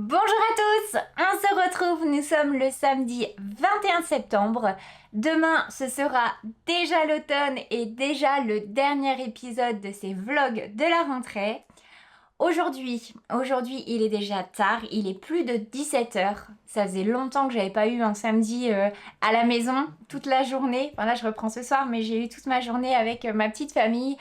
Bonjour à tous, on se retrouve, nous sommes le samedi 21 septembre. Demain, ce sera déjà l'automne et déjà le dernier épisode de ces vlogs de la rentrée. Aujourd'hui, il est déjà tard, il est plus de 17 heures. Ça faisait longtemps que j'avais pas eu un samedi à la maison, toute la journée. Enfin là, je reprends ce soir, mais j'ai eu toute ma journée avec ma petite famille.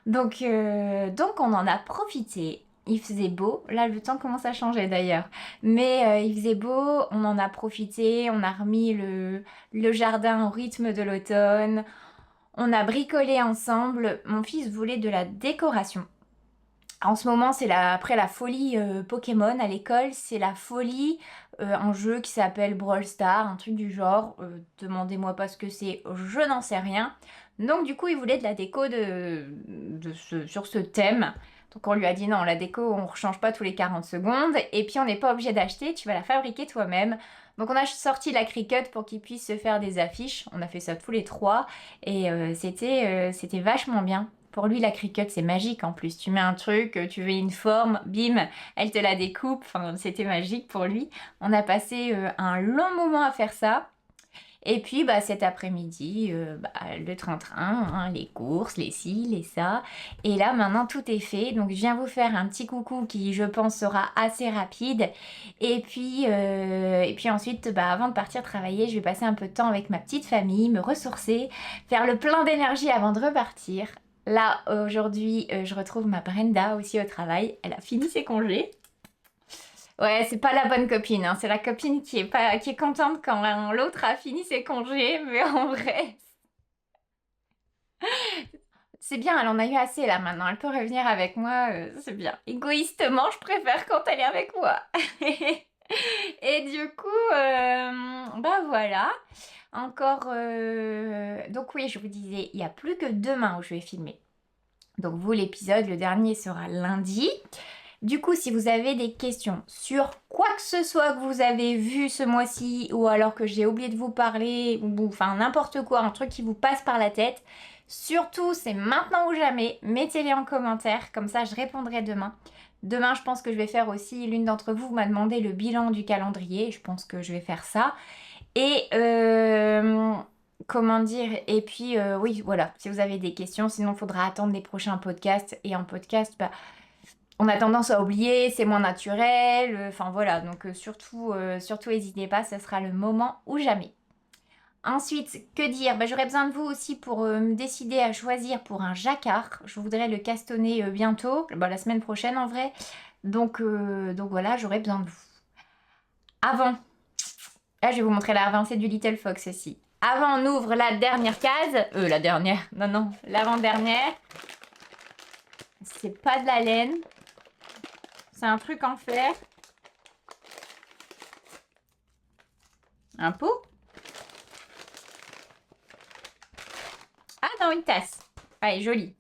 Donc on en a profité. Il faisait beau. Là, le temps commence à changer d'ailleurs. Mais il faisait beau, on en a profité. On a remis le jardin au rythme de l'automne. On a bricolé ensemble. Mon fils voulait de la décoration. En ce moment, après la folie Pokémon à l'école, c'est la folie, un jeu qui s'appelle Brawl Stars, un truc du genre. Demandez-moi pas ce que c'est, je n'en sais rien. Donc du coup, il voulait de la déco sur ce thème. Donc on lui a dit non, la déco, on ne change pas tous les 40 secondes. Et puis on n'est pas obligé d'acheter, tu vas la fabriquer toi-même. Donc on a sorti la Cricut pour qu'il puisse se faire des affiches. On a fait ça tous les trois et c'était vachement bien. Pour lui, la Cricut, c'est magique en plus. Tu mets un truc, tu veux une forme, bim, elle te la découpe. Enfin, c'était magique pour lui. On a passé un long moment à faire ça. Et puis, cet après-midi, le train-train, hein, les courses, les ci, les ça. Et là, maintenant, tout est fait. Donc, je viens vous faire un petit coucou qui, je pense, sera assez rapide. Et puis ensuite, avant de partir travailler, je vais passer un peu de temps avec ma petite famille, me ressourcer, faire le plein d'énergie avant de repartir. Là, aujourd'hui, je retrouve ma Brenda aussi au travail. Elle a fini ses congés. Ouais, c'est pas la bonne copine, hein. C'est la copine qui est contente quand l'autre a fini ses congés, mais en vrai, c'est bien, elle en a eu assez là maintenant. Elle peut revenir avec moi, c'est bien. Égoïstement, je préfère quand elle est avec moi. Et du coup, voilà. Encore. Donc oui, je vous disais, il n'y a plus que demain où je vais filmer. Donc vous, l'épisode, le dernier sera lundi. Du coup, si vous avez des questions sur quoi que ce soit que vous avez vu ce mois-ci, ou alors que j'ai oublié de vous parler, ou enfin n'importe quoi, un truc qui vous passe par la tête, surtout c'est maintenant ou jamais, mettez-les en commentaire, comme ça je répondrai demain. Demain, je pense que je vais faire aussi, l'une d'entre vous m'a demandé le bilan du calendrier, je pense que je vais faire ça. Et comment dire, et puis oui, voilà, si vous avez des questions, sinon il faudra attendre les prochains podcasts, et en podcast, on a tendance à oublier, c'est moins naturel, enfin voilà, donc surtout n'hésitez pas, ce sera le moment ou jamais. Ensuite, que dire? J'aurais besoin de vous aussi pour me décider à choisir pour un jacquard. Je voudrais le castonner bientôt, la semaine prochaine en vrai. Donc voilà, j'aurais besoin de vous. Avant, là je vais vous montrer l'avancée du Little Fox aussi. Avant, on ouvre la dernière case. La dernière, non, l'avant-dernière. C'est pas de la laine. C'est un truc en fer. Un pot. Ah non, une tasse. Elle est jolie.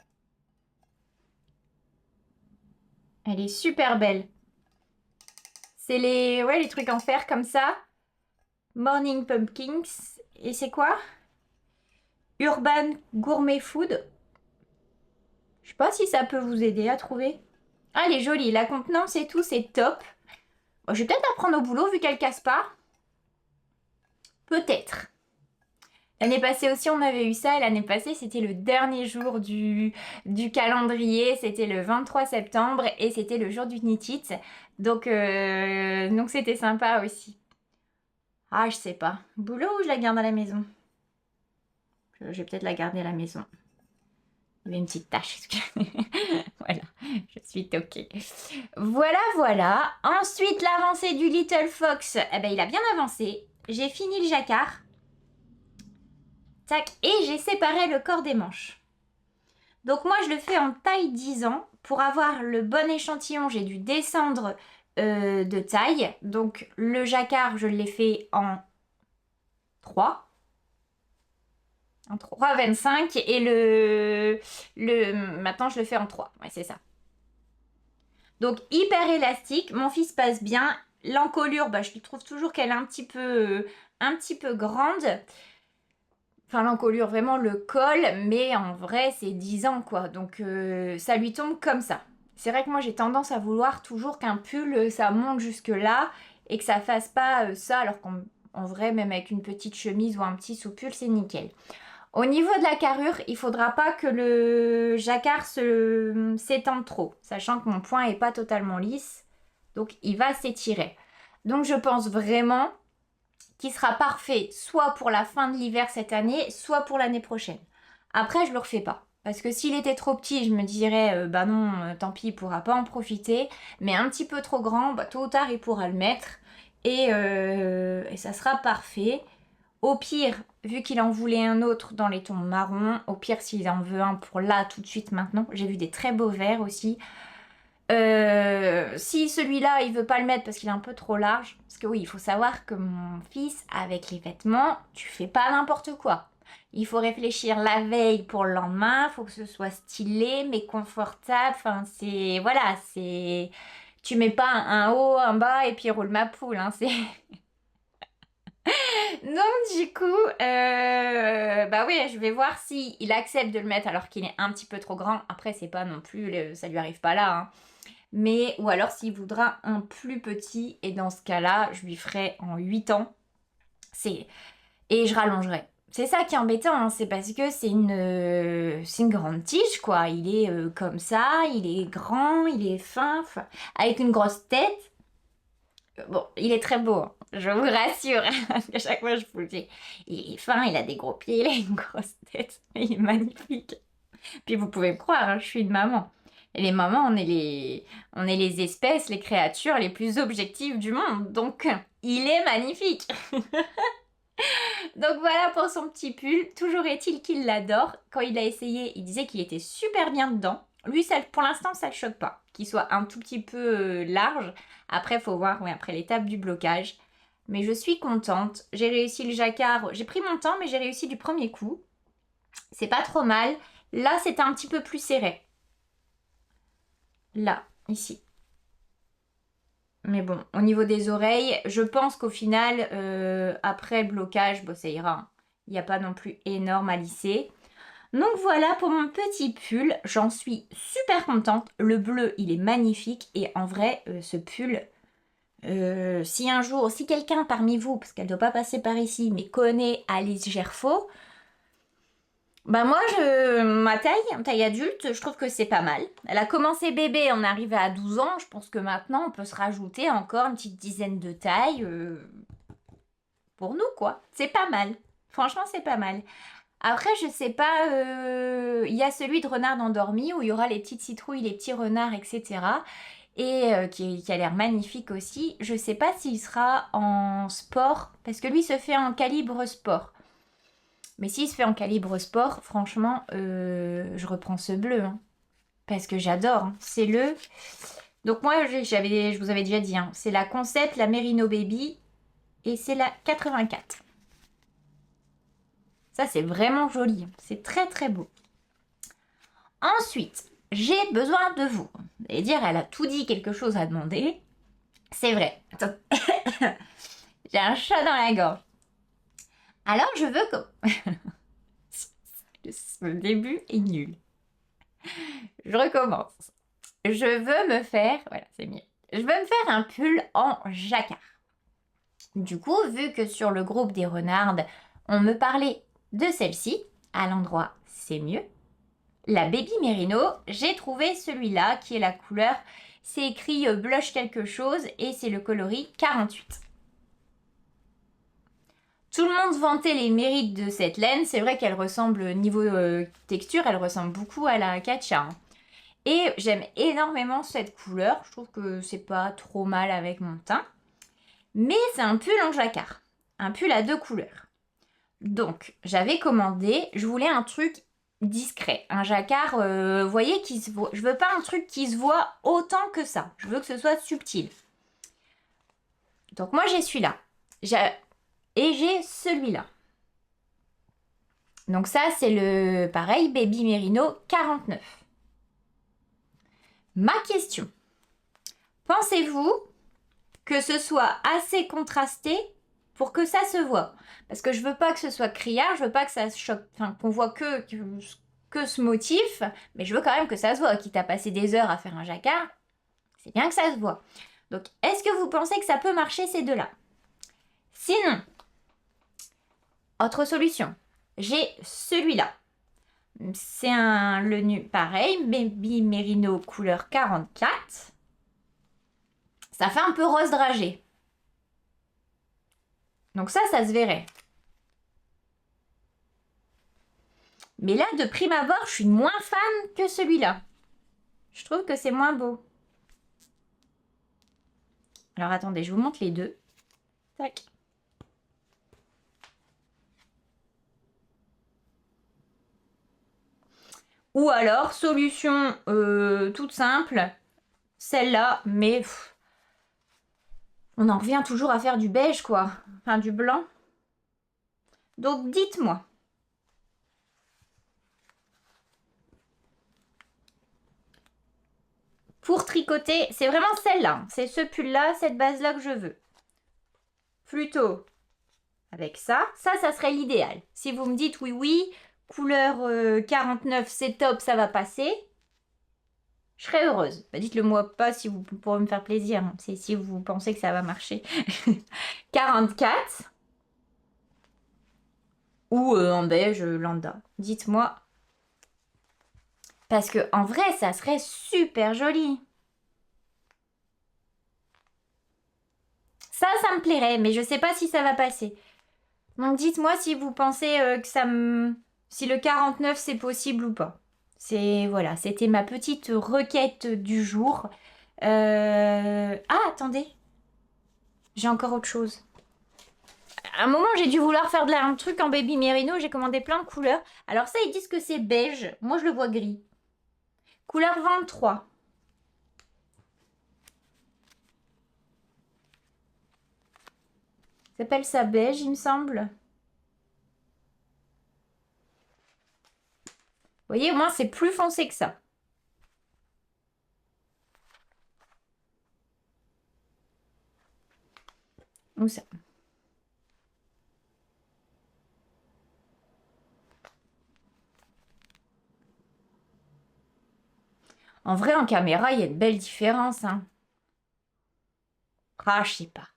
Elle est super belle. C'est les trucs en fer comme ça. Morning Pumpkins. Et c'est quoi? Urban Gourmet Food. Je sais pas si ça peut vous aider à trouver. Ah, elle est jolie. La contenance et tout, c'est top. Bon, je vais peut-être la prendre au boulot vu qu'elle casse pas. Peut-être. L'année passée aussi, on avait eu ça. Et l'année passée, c'était le dernier jour du calendrier. C'était le 23 septembre et c'était le jour du Knit It. Donc c'était sympa aussi. Ah, je sais pas. Boulot ou je la garde à la maison? Je vais peut-être la garder à la maison. Il y avait une petite tache. Voilà, je suis toquée. Voilà. Ensuite, l'avancée du Little Fox. Il a bien avancé. J'ai fini le jacquard. Tac, et j'ai séparé le corps des manches. Donc moi, je le fais en taille 10 ans. Pour avoir le bon échantillon, j'ai dû descendre de taille. Donc le jacquard, je l'ai fait en 3. En 3,25 et maintenant je le fais en 3. Ouais, c'est ça. Donc hyper élastique, mon fils passe bien. L'encolure, je lui trouve toujours qu'elle est un petit peu grande. Enfin, l'encolure, vraiment le col, mais en vrai, c'est 10 ans, quoi. Donc, ça lui tombe comme ça. C'est vrai que moi j'ai tendance à vouloir toujours qu'un pull ça monte jusque là et que ça fasse pas ça alors qu'en vrai même avec une petite chemise ou un petit sous-pull c'est nickel. Au niveau de la carrure, il faudra pas que le jacquard s'étende trop, sachant que mon point est pas totalement lisse, donc il va s'étirer. Donc je pense vraiment qu'il sera parfait soit pour la fin de l'hiver cette année, soit pour l'année prochaine. Après, je le refais pas. Parce que s'il était trop petit, je me dirais, bah non, tant pis, il pourra pas en profiter. Mais un petit peu trop grand, bah, tôt ou tard, il pourra le mettre. Et ça sera parfait. Au pire, vu qu'il en voulait un autre dans les tons marron, au pire s'il en veut un pour là, tout de suite, maintenant. J'ai vu des très beaux verts aussi. Si celui-là, il veut pas le mettre parce qu'il est un peu trop large, parce que oui, il faut savoir que mon fils, avec les vêtements, tu fais pas n'importe quoi. Il faut réfléchir la veille pour le lendemain, faut que ce soit stylé, mais confortable. Enfin, c'est... Voilà, c'est... Tu mets pas un haut, un bas et puis roule ma poule, hein, c'est... Donc du coup, bah oui, je vais voir si il accepte de le mettre alors qu'il est un petit peu trop grand. Après, c'est pas non plus... Ça lui arrive pas là, hein. Mais, ou alors s'il voudra un plus petit, et dans ce cas-là, je lui ferai en 8 ans. Et je rallongerai. C'est ça qui est embêtant, hein, c'est parce que c'est une grande tige, quoi. Il est comme ça, il est grand, il est fin, avec une grosse tête. Bon, il est très beau, hein, je vous rassure, parce qu'à chaque fois je vous le dis. Il est fin, il a des gros pieds, il a une grosse tête, il est magnifique. Puis vous pouvez me croire, hein, je suis une maman. Et les mamans, on est les espèces, les créatures les plus objectives du monde. Donc, il est magnifique. Donc voilà pour son petit pull. Toujours est-il qu'il l'adore. Quand il l'a essayé, il disait qu'il était super bien dedans. Lui, ça, pour l'instant, ça ne le choque pas. Qu'il soit un tout petit peu large. Après, il faut voir, oui, après l'étape du blocage. Mais je suis contente. J'ai réussi le jacquard. J'ai pris mon temps, mais j'ai réussi du premier coup. C'est pas trop mal. Là, c'était un petit peu plus serré. Là, ici. Mais bon, au niveau des oreilles, je pense qu'au final, après le blocage, bon, ça ira. Il n'y a pas non plus énorme à lisser. Donc voilà pour mon petit pull. J'en suis super contente. Le bleu, il est magnifique. Et en vrai, ce pull, si un jour, si quelqu'un parmi vous, parce qu'elle ne doit pas passer par ici, mais connaît Alice Gerfaux, bah moi, ma taille adulte, je trouve que c'est pas mal. Elle a commencé bébé, on est arrivé à 12 ans. Je pense que maintenant, on peut se rajouter encore une petite dizaine de tailles pour nous, quoi. C'est pas mal. Franchement, c'est pas mal. Après, je sais pas, il y a celui de renard endormi où il y aura les petites citrouilles, les petits renards, etc. Et qui a l'air magnifique aussi. Je sais pas s'il sera en sport, parce que lui se fait en calibre sport. Mais s'il se fait en calibre sport, franchement, je reprends ce bleu. Hein, parce que j'adore. Hein. C'est le... Donc moi, je vous avais déjà dit, hein, c'est la Concept, la Merino Baby. Et c'est la 84. Ça, c'est vraiment joli. C'est très, très beau. Ensuite, j'ai besoin de vous. Vous allez dire, elle a tout dit, quelque chose à demander. C'est vrai. Attends. J'ai un chat dans la gorge. Alors, je veux que... Le début est nul. Je recommence. Je veux me faire... Voilà, c'est mieux. Je veux me faire un pull en jacquard. Du coup, vu que sur le groupe des renardes, on me parlait de celle-ci, à l'endroit c'est mieux, la Baby Merino, j'ai trouvé celui-là qui est la couleur, c'est écrit blush quelque chose et c'est le coloris 48. Tout le monde vantait les mérites de cette laine, c'est vrai qu'elle ressemble, niveau texture, elle ressemble beaucoup à la Katcha. Hein. Et j'aime énormément cette couleur, je trouve que c'est pas trop mal avec mon teint. Mais c'est un pull en jacquard, un pull à 2 couleurs. Donc, j'avais commandé, je voulais un truc discret, un jacquard, vous voyez, qui se voit. Je veux pas un truc qui se voit autant que ça, je veux que ce soit subtil. Donc moi j'ai celui-là, et j'ai celui-là. Donc ça c'est le, pareil, Baby Merino 49. Ma question, pensez-vous que ce soit assez contrasté pour que ça se voit? Parce que je veux pas que ce soit criard, je veux pas que ça choque, enfin qu'on voit que que ce motif, mais je veux quand même que ça se voit. Quitte à passer des heures à faire un jacquard, c'est bien que ça se voit. Donc, est-ce que vous pensez que ça peut marcher ces deux-là? Sinon, autre solution, j'ai celui-là. C'est pareil, Baby Merino couleur 44. Ça fait un peu rose dragé. Donc ça se verrait. Mais là, de prime abord, je suis moins fan que celui-là. Je trouve que c'est moins beau. Alors attendez, je vous montre les deux. Tac. Ou alors, solution toute simple, celle-là, mais on en revient toujours à faire du beige, quoi. Enfin, du blanc. Donc, dites-moi. Pour tricoter, c'est vraiment celle-là. C'est ce pull-là, cette base-là que je veux. Plutôt avec ça. Ça serait l'idéal. Si vous me dites oui, couleur 49, c'est top, ça va passer. Je serais heureuse. Bah, dites-le moi pas si vous pourrez me faire plaisir. C'est si vous pensez que ça va marcher. 44. Ou en beige lambda. Dites-moi. Parce que en vrai, ça serait super joli. Ça me plairait, mais je sais pas si ça va passer. Donc dites-moi si vous pensez que si le 49 c'est possible ou pas. Voilà, c'était ma petite requête du jour. Ah, attendez. J'ai encore autre chose. À un moment, j'ai dû vouloir faire un truc en baby merino. J'ai commandé plein de couleurs. Alors ça, ils disent que c'est beige. Moi, je le vois gris. Couleur 23. Ça s'appelle ça beige, il me semble. Vous voyez, au moins, c'est plus foncé que ça. Où ça? En vrai, en caméra, il y a une belle différence. Hein. Ah, je sais pas.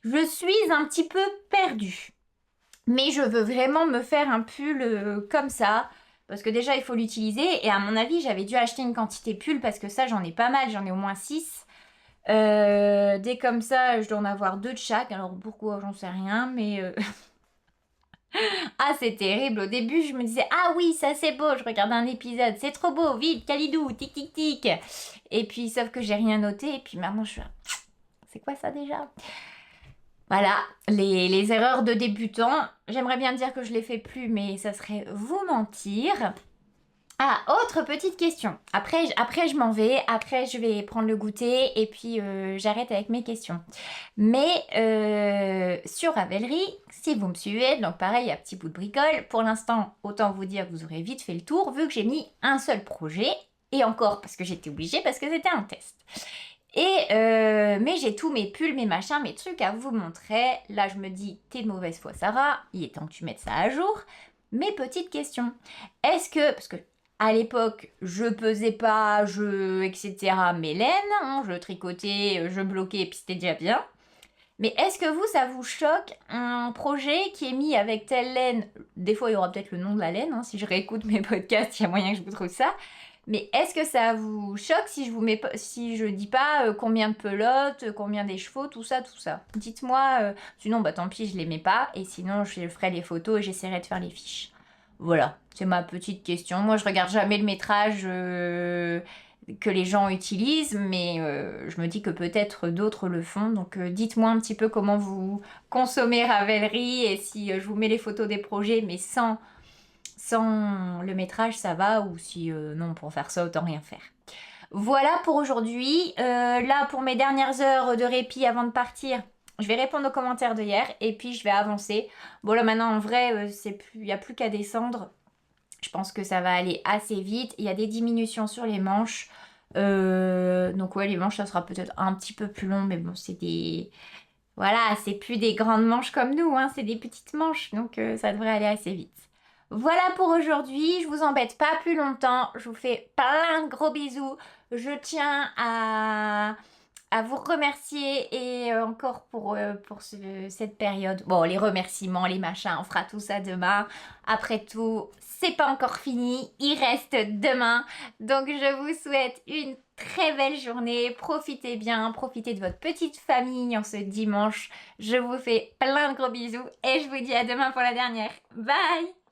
Je suis un petit peu perdue. Mais je veux vraiment me faire un pull comme ça. Parce que déjà, il faut l'utiliser. Et à mon avis, j'avais dû acheter une quantité pull parce que ça, j'en ai pas mal. J'en ai au moins 6. Dès comme ça, je dois en avoir 2 de chaque. Alors pourquoi, j'en sais rien. Mais ah, c'est terrible. Au début, je me disais, ah oui, ça c'est beau. Je regardais un épisode. C'est trop beau. Vite, Kalidou, tic tic tic. Et puis, sauf que j'ai rien noté. Et puis maintenant, je suis là, c'est quoi ça déjà? Voilà, les erreurs de débutants. J'aimerais bien dire que je les fais plus, mais ça serait vous mentir. Ah, autre petite question. Après je m'en vais. Après, je vais prendre le goûter et puis j'arrête avec mes questions. Mais sur Ravelry, si vous me suivez, donc pareil, à petit bout de bricole. Pour l'instant, autant vous dire que vous aurez vite fait le tour, vu que j'ai mis un seul projet. Et encore, parce que j'étais obligée, parce que c'était un test. Mais j'ai tous mes pulls, mes machins, mes trucs à vous montrer. Là, je me dis, t'es de mauvaise foi, Sarah. Il est temps que tu mettes ça à jour. Mes petites questions. Est-ce que, parce que à l'époque, je pesais pas, etc. mes laines, hein, je tricotais, je bloquais, et puis c'était déjà bien. Mais est-ce que vous, ça vous choque un projet qui est mis avec telle laine? Des fois, il y aura peut-être le nom de la laine. Hein, si je réécoute mes podcasts, il y a moyen que je vous trouve ça. Mais est-ce que ça vous choque si je dis pas combien de pelotes, combien d'écheveaux, tout ça, tout ça? Dites-moi, sinon bah tant pis, je les mets pas, et sinon je ferai les photos et j'essaierai de faire les fiches. Voilà, c'est ma petite question. Moi je regarde jamais le métrage que les gens utilisent, mais je me dis que peut-être d'autres le font. Donc dites-moi un petit peu comment vous consommez Ravelry et si je vous mets les photos des projets, mais sans le métrage, ça va, ou si non, pour faire ça, autant rien faire. Voilà pour aujourd'hui. Là, pour mes dernières heures de répit avant de partir, je vais répondre aux commentaires de hier et puis je vais avancer. Bon, là, maintenant, en vrai, il n'y a plus qu'à descendre. Je pense que ça va aller assez vite. Il y a des diminutions sur les manches. Donc, ouais, les manches, ça sera peut-être un petit peu plus long, mais bon, c'est des... Voilà, c'est plus des grandes manches comme nous, hein, c'est des petites manches, donc ça devrait aller assez vite. Voilà pour aujourd'hui, je vous embête pas plus longtemps, je vous fais plein de gros bisous. Je tiens à vous remercier et encore pour cette période. Bon, les remerciements, les machins, on fera tout ça demain. Après tout, c'est pas encore fini, il reste demain. Donc je vous souhaite une très belle journée, profitez bien, profitez de votre petite famille en ce dimanche. Je vous fais plein de gros bisous et je vous dis à demain pour la dernière. Bye!